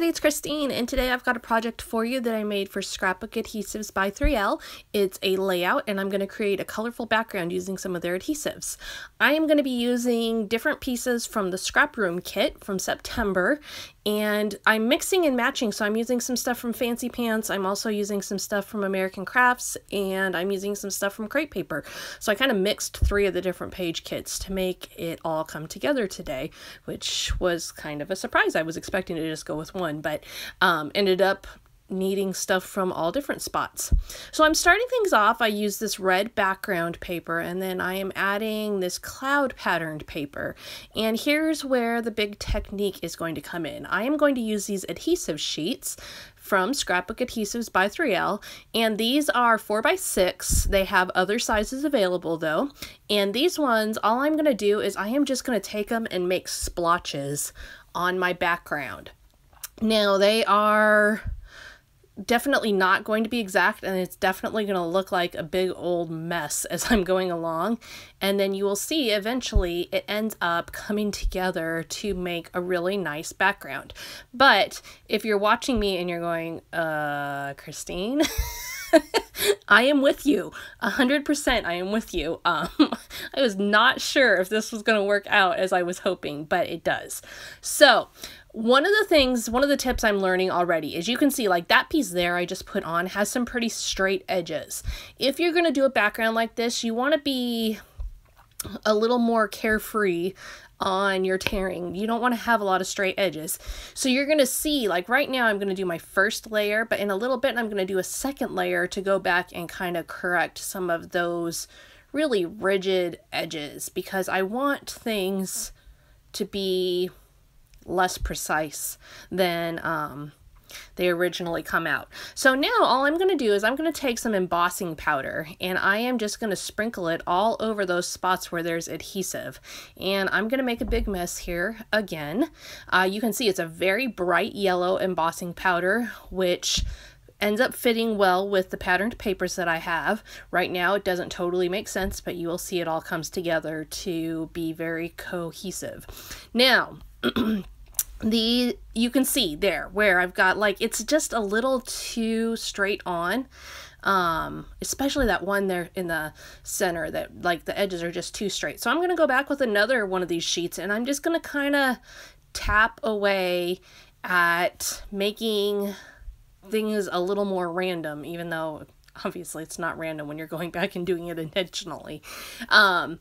everybody, it's Christine, and today I've got a project for you that I made for Scrapbook Adhesives by 3L. It's a layout, and I'm going to create a colorful background using some of their adhesives. I am going to be using different pieces from the ScrapRoom kit from September, and I'm mixing and matching, so I'm using some stuff from Fancy Pants, I'm also using some stuff from American Crafts, and I'm using some stuff from Crepe Paper. So I kind of mixed three of the different page kits to make it all come together today, which was kind of a surprise. I was expecting to just go with one, but ended up needing stuff from all different spots. So I'm starting things off. I use this red background paper, and then I am adding this cloud patterned paper. And here's where the big technique is going to come in. I am going to use these adhesive sheets from Scrapbook Adhesives by 3L, and these are 4x6. They have other sizes available though, and these ones, all I'm going to do is I am just going to take them and make splotches on my background. Now they are definitely not going to be exact, and it's definitely going to look like a big old mess as I'm going along, and then you will see eventually it ends up coming together to make a really nice background. But if you're watching me and you're going, Christine, I am with you 100%. I am with you. I was not sure if this was going to work out as I was hoping, but it does. So one of the tips I'm learning already is you can see like that piece there I just put on has some pretty straight edges. If you're going to do a background like this, you want to be a little more carefree on your tearing. You don't want to have a lot of straight edges. So you're going to see, like right now I'm going to do my first layer, but in a little bit I'm going to do a second layer to go back and kind of correct some of those really rigid edges, because I want things to be less precise than they originally come out. So now all I'm going to do is I'm going to take some embossing powder, and I am just going to sprinkle it all over those spots where there's adhesive. And I'm going to make a big mess here again. You can see it's a very bright yellow embossing powder, which ends up fitting well with the patterned papers that I have. Right now it doesn't totally make sense, but you will see it all comes together to be very cohesive. Now, you can see there where I've got like, it's just a little too straight on, especially that one there in the center that like the edges are just too straight. So I'm going to go back with another one of these sheets, and I'm just going to kind of tap away at making things a little more random, even though obviously it's not random when you're going back and doing it intentionally. And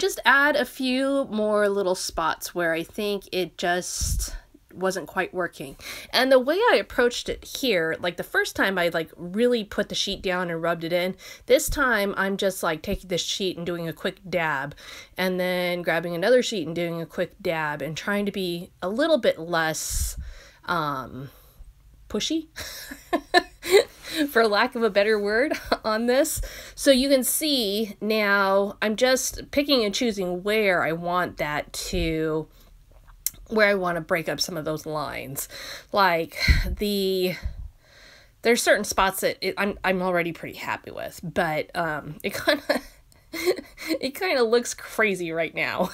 just add a few more little spots where I think it just wasn't quite working. And the way I approached it here, like the first time I like really put the sheet down and rubbed it in, this time I'm just like taking this sheet and doing a quick dab, and then grabbing another sheet and doing a quick dab, and trying to be a little bit less pushy for lack of a better word on this. So you can see now I'm just picking and choosing where I want that to, where I want to break up some of those lines. Like there's certain spots that I'm already pretty happy with, but it kind of looks crazy right now.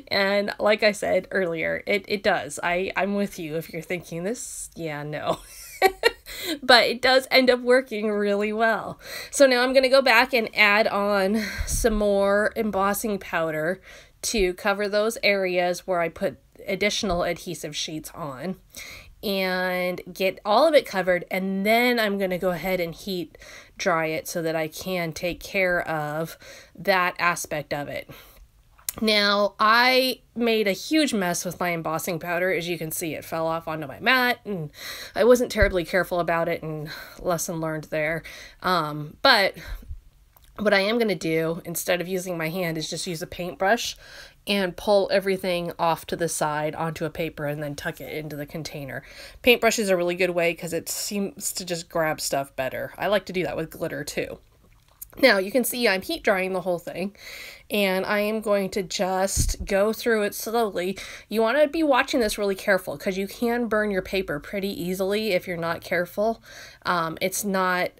And like I said earlier, it does. I'm with you if you're thinking this, yeah, no. But it does end up working really well. So now I'm going to go back and add on some more embossing powder to cover those areas where I put additional adhesive sheets on, and get all of it covered, and then I'm going to go ahead and heat dry it so that I can take care of that aspect of it. Now, I made a huge mess with my embossing powder. As you can see, it fell off onto my mat, and I wasn't terribly careful about it, and lesson learned there. But what I am going to do, instead of using my hand, is just use a paintbrush and pull everything off to the side onto a paper and then tuck it into the container. Paintbrush is a really good way because it seems to just grab stuff better. I like to do that with glitter too. Now you can see I'm heat drying the whole thing, and I am going to just go through it slowly. You want to be watching this really careful because you can burn your paper pretty easily if you're not careful. It's not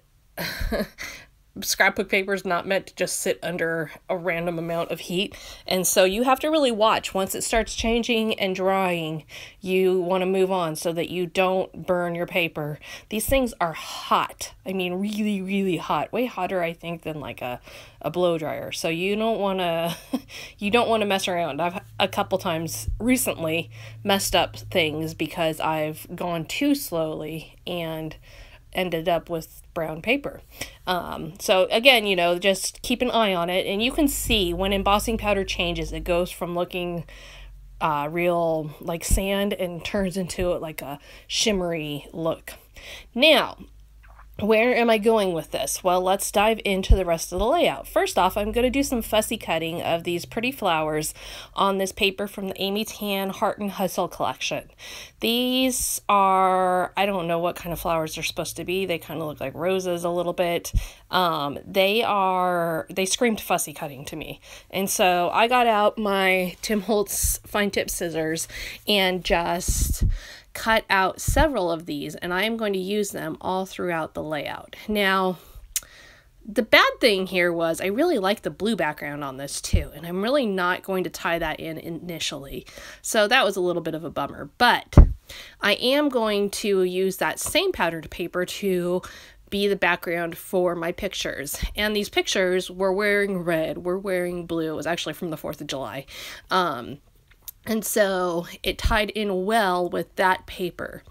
scrapbook paper is not meant to just sit under a random amount of heat. And so you have to really watch. Once it starts changing and drying, you want to move on so that you don't burn your paper. These things are hot. I mean, really, really hot. Way hotter, I think, than like a blow dryer. So you don't want to you don't want to mess around. I've a couple times recently messed up things because I've gone too slowly and ended up with brown paper. So again, you know, just keep an eye on it, and you can see when embossing powder changes, it goes from looking real like sand and turns into like a shimmery look. Now, where am I going with this? Well, let's dive into the rest of the layout. First off, I'm going to do some fussy cutting of these pretty flowers on this paper from the Amy Tan Heart and Hustle collection. These are, I don't know what kind of flowers they're supposed to be. They kind of look like roses a little bit. They screamed fussy cutting to me. And so I got out my Tim Holtz fine tip scissors and just cut out several of these, and I am going to use them all throughout the layout. Now, the bad thing here was I really like the blue background on this too, and I'm really not going to tie that in initially. So that was a little bit of a bummer, but I am going to use that same patterned paper to be the background for my pictures. And these pictures were wearing red, we're wearing blue. It was actually from the 4th of July. And so it tied in well with that paper.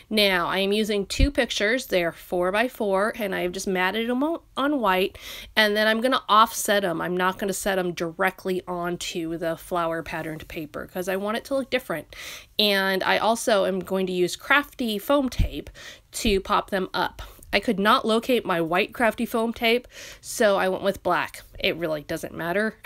Now I am using 2 pictures. They're 4x4, and I've just matted them on white, and then I'm going to offset them. I'm not going to set them directly onto the flower patterned paper because I want it to look different. And I also am going to use crafty foam tape to pop them up. I could not locate my white crafty foam tape, so I went with black. It really doesn't matter.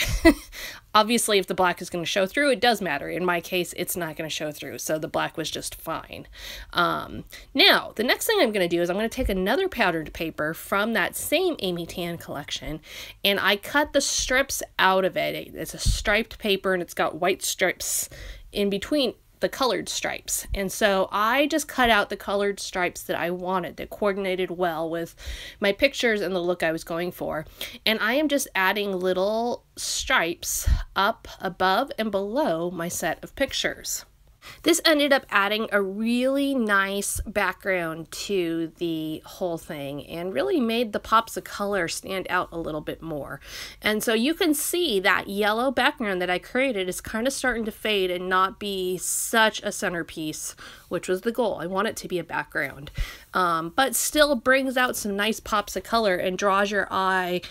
Obviously, if the black is going to show through, it does matter. In my case, it's not going to show through, so the black was just fine. Now, the next thing I'm going to do is I'm going to take another patterned paper from that same Amy Tan collection, and I cut the strips out of it. It's a striped paper, and it's got white strips in between the colored stripes. And so I just cut out the colored stripes that I wanted, that coordinated well with my pictures and the look I was going for. And I am just adding little stripes up, above, and below my set of pictures. This ended up adding a really nice background to the whole thing and really made the pops of color stand out a little bit more. And so you can see that yellow background that I created is kind of starting to fade and not be such a centerpiece, which was the goal. I want it to be a background, but still brings out some nice pops of color and draws your eye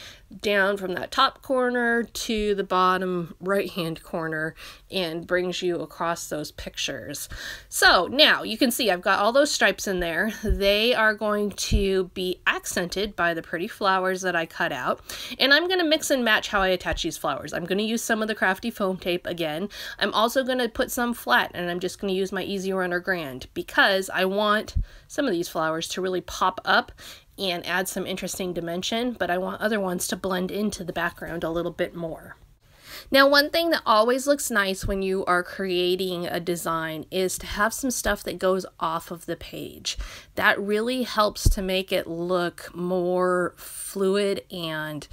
down from that top corner to the bottom right hand corner and brings you across those pictures. So now you can see I've got all those stripes in there. They are going to be accented by the pretty flowers that I cut out, and I'm going to mix and match how I attach these flowers. I'm going to use some of the crafty foam tape again. I'm also going to put some flat, and I'm just going to use my Easy Runner Grand because I want some of these flowers to really pop up and add some interesting dimension, but I want other ones to blend into the background a little bit more. Now, one thing that always looks nice when you are creating a design is to have some stuff that goes off of the page. That really helps to make it look more fluid, and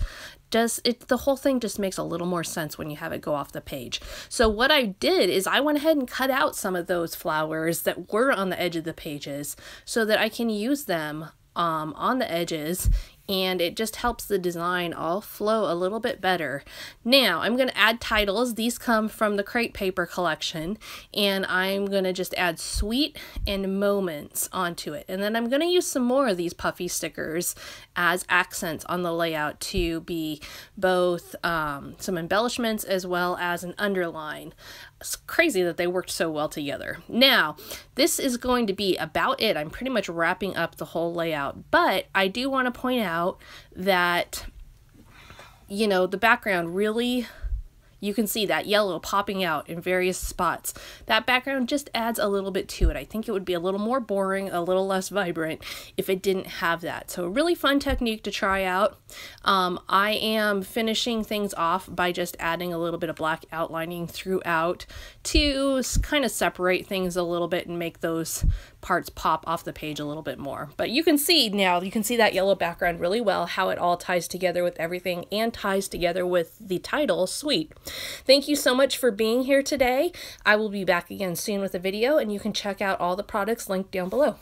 the whole thing just makes a little more sense when you have it go off the page. So what I did is I went ahead and cut out some of those flowers that were on the edge of the pages so that I can use them on the edges, and it just helps the design all flow a little bit better. Now I'm going to add titles. These come from the Crate Paper collection, and I'm going to just add sweet and moments onto it. And then I'm going to use some more of these puffy stickers as accents on the layout to be both some embellishments as well as an underline. It's crazy that they worked so well together. Now, this is going to be about it. I'm pretty much wrapping up the whole layout, but I do want to point out that, you know, the background really, you can see that yellow popping out in various spots. That background just adds a little bit to it. I think it would be a little more boring, a little less vibrant if it didn't have that. So a really fun technique to try out. I am finishing things off by just adding a little bit of black outlining throughout to kind of separate things a little bit and make those parts pop off the page a little bit more. But you can see now, you can see that yellow background really well, how it all ties together with everything and ties together with the title, Sweet. Thank you so much for being here today. I will be back again soon with a video, and you can check out all the products linked down below.